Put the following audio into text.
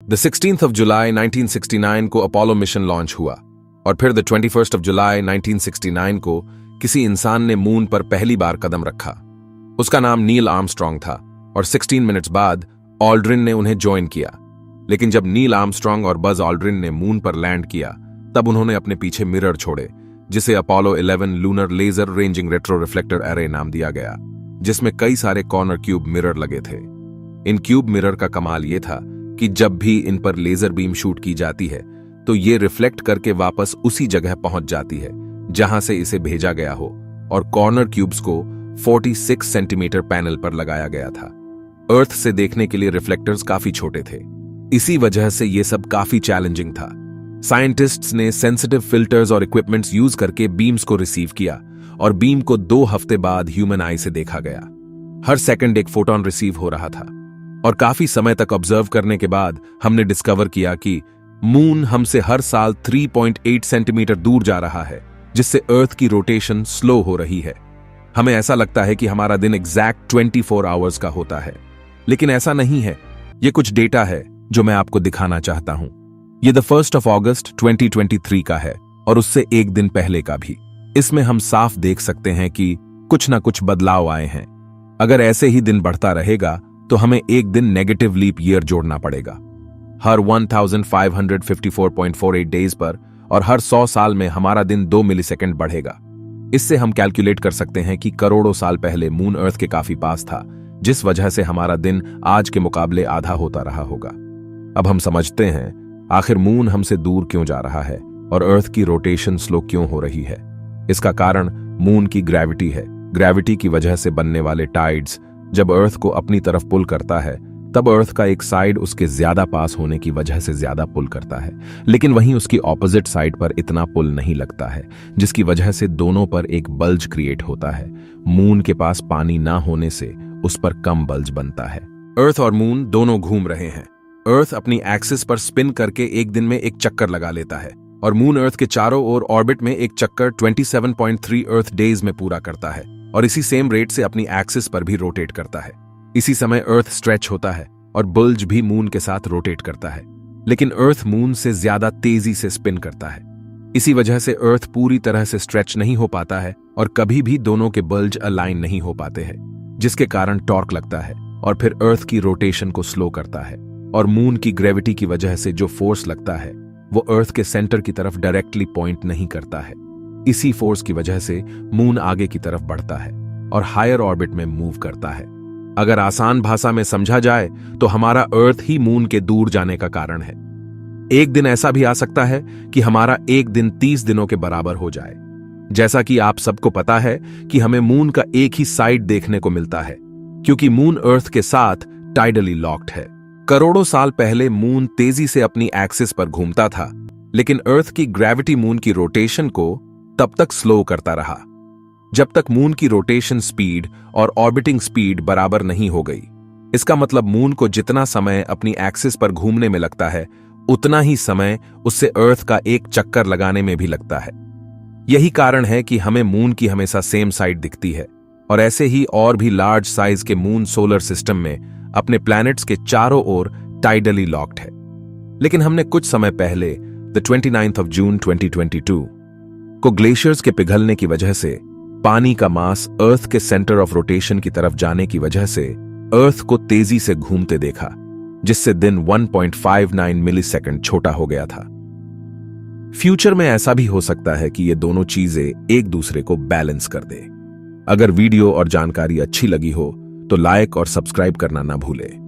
The 16th of July 1969 को Apollo mission launch हुआ और फिर द 21st of July 1969 को किसी इंसान ने मून पर पहली बार कदम रखा। उसका नाम नील आर्मस्ट्रॉन्ग था और 16 मिनट्स बाद ऑल्ड्रिन ने उन्हें ज्वाइन किया। लेकिन जब नील आर्मस्ट्रॉन्ग और बज ऑल्ड्रिन ने मून पर लैंड किया तब उन्होंने अपने पीछे मिरर छोड़े, जिसे Apollo 11 lunar laser ranging retro reflector array नाम दिया गया, जिसमें कई सारे कॉर्नर क्यूब मिरर लगे थे। इन क्यूब मिरर का कमाल यह था कि जब भी इन पर लेजर बीम शूट की जाती है तो ये रिफ्लेक्ट करके वापस उसी जगह पहुंच जाती है जहां से इसे भेजा गया हो, और कॉर्नर क्यूब्स को 46 सेंटीमीटर पैनल पर लगाया गया था। अर्थ से देखने के लिए रिफ्लेक्टर्स काफी छोटे थे, इसी वजह से यह सब काफी चैलेंजिंग था। साइंटिस्ट्स ने सेंसिटिव फिल्टर्स और इक्विपमेंट्स यूज करके बीम्स को रिसीव किया और बीम को 2 हफ्ते बाद ह्यूमन आई से देखा गया। हर सेकंड एक फोटोन रिसीव हो रहा था और काफी समय तक ऑब्जर्व करने के बाद हमने डिस्कवर किया कि मून हमसे हर साल 3.8 सेंटीमीटर दूर जा रहा है, जिससे अर्थ की रोटेशन स्लो हो रही है। हमें ऐसा लगता है कि हमारा दिन एग्जैक्ट 24 आवर्स का होता है, लेकिन ऐसा नहीं है। यह कुछ डेटा है जो मैं आपको दिखाना चाहता हूं। यह द 1st of August 2023 का है और उससे एक दिन पहले का भी। इसमें हम साफ देख सकते हैं कि कुछ ना कुछ बदलाव आए हैं। अगर ऐसे ही दिन बढ़ता रहेगा तो हमें एक दिन नेगेटिव लीप ईयर जोड़ना पड़ेगा। हर 1554.48 डेज पर और हर 100 साल में हमारा दिन 2 मिलीसेकंड बढ़ेगा। इससे हम कैलकुलेट कर सकते हैं कि करोड़ों साल पहले मून अर्थ के काफी पास था, जिस वजह से हमारा दिन आज के मुकाबले आधा होता रहा होगा। अब हम समझते हैं आखिर मून हमसे दूर क्यों जा रहा है और अर्थ की रोटेशन स्लो क्यों हो रही है। इसका कारण मून की ग्रेविटी है। ग्रेविटी की वजह से बनने वाले टाइड्स जब अर्थ को अपनी तरफ पुल करता है तब अर्थ का एक साइड उसके ज्यादा पास होने की वजह से ज्यादा पुल करता है, लेकिन वहीं उसकी ऑपोजिट साइड पर इतना पुल नहीं लगता है, जिसकी वजह से दोनों पर एक बल्ज क्रिएट होता है। मून के पास पानी ना होने से उस पर कम बल्ज बनता है। अर्थ और मून दोनों घूम रहे हैं। अर्थ अपनी एक्सिस पर स्पिन करके एक दिन में एक चक्कर लगा लेता है और मून अर्थ के चारों ओर ऑर्बिट में एक चक्कर 27.3 अर्थ डेज में पूरा करता है और इसी सेम रेट से अपनी एक्सिस पर भी रोटेट करता है। इसी समय अर्थ स्ट्रेच होता है और बुल्ज भी मून के साथ रोटेट करता है, लेकिन अर्थ मून से ज्यादा तेजी से स्पिन करता है। इसी वजह से अर्थ पूरी तरह से स्ट्रेच नहीं हो पाता है और कभी भी दोनों के बुल्ज अलाइन नहीं हो पाते हैं, जिसके कारण टॉर्क लगता है और फिर अर्थ की रोटेशन को स्लो करता है। और मून की ग्रेविटी की वजह से जो फोर्स लगता है वो अर्थ के सेंटर की तरफ डायरेक्टली पॉइंट नहीं करता है। इसी फोर्स की वजह से मून आगे की तरफ बढ़ता है और हायर ऑर्बिट में मूव करता है। अगर आसान भाषा में समझा जाए तो हमारा अर्थ ही मून के दूर जाने का कारण है। एक दिन ऐसा भी आ सकता है कि हमारा एक दिन 30 दिनों के बराबर हो जाए। जैसा कि आप सबको पता है कि हमें मून का एक ही साइड देखने को मिलता है, क्योंकि मून अर्थ के साथ टाइडली लॉक्ड है। करोड़ों साल पहले मून तेजी से अपनी एक्सिस पर घूमता था, लेकिन अर्थ की ग्रेविटी मून की रोटेशन को तब तक स्लो करता रहा जब तक मून की रोटेशन स्पीड और ऑर्बिटिंग स्पीड बराबर नहीं हो गई। इसका मतलब मून को जितना समय अपनी एक्सिस पर घूमने में लगता है, उतना ही समय उससे अर्थ का एक चक्कर लगाने में भी लगता है। यही कारण है कि हमें मून की हमेशा सेम साइड दिखती है, और ऐसे ही और भी लार्ज साइज के मून सोलर सिस्टम में अपने प्लैनेट्स के चारों ओर टाइडली लॉक्ड है। लेकिन हमने कुछ समय पहले द 29th of June 2022 को ग्लेशियर्स के पिघलने की वजह से पानी का मास अर्थ के सेंटर ऑफ रोटेशन की तरफ जाने की वजह से अर्थ को तेजी से घूमते देखा, जिससे दिन 1.59 मिलीसेकंड छोटा हो गया था। फ्यूचर में ऐसा भी हो सकता है कि ये दोनों चीजें एक दूसरे को बैलेंस कर दे। अगर वीडियो और जानकारी अच्छी लगी हो तो लाइक और सब्सक्राइब करना ना भूलें।